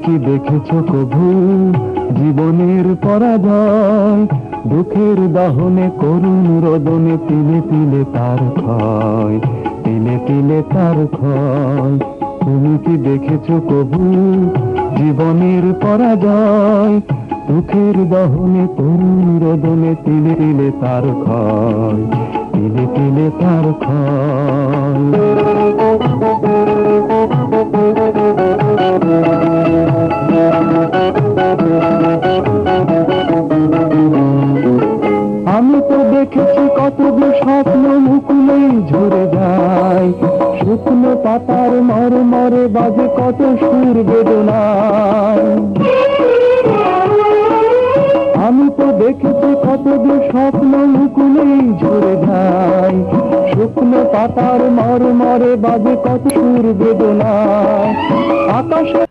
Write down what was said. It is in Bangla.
কি দেখেছো কভু জীবনের পরাজয়? দুঃখের দহনে করুণ রোদনে তিলে তিলে তার ক্ষয়, তিলে তিলে তার ক্ষয়। তুমি কি দেখেছো কভু জীবনের পরাজয়? দুঃখের দহনে করুণ রোদনে তিলে তিলে তার ক্ষয়, তিলে তিলে তার ক্ষয়। আমি তো দেখেছি কতগুলো স্বপ্ন মুকুলেই ঝরে যায়, শুকনো পাতার মরে মরে বাজে কত সুর বেদনায়। আমি তো দেখেছি কতগুলো স্বপ্ন মুকুলেই ঝরে যায়, শুকনো পাতার মরে মরে বাজে কত সুর বেদনায়। আকাশে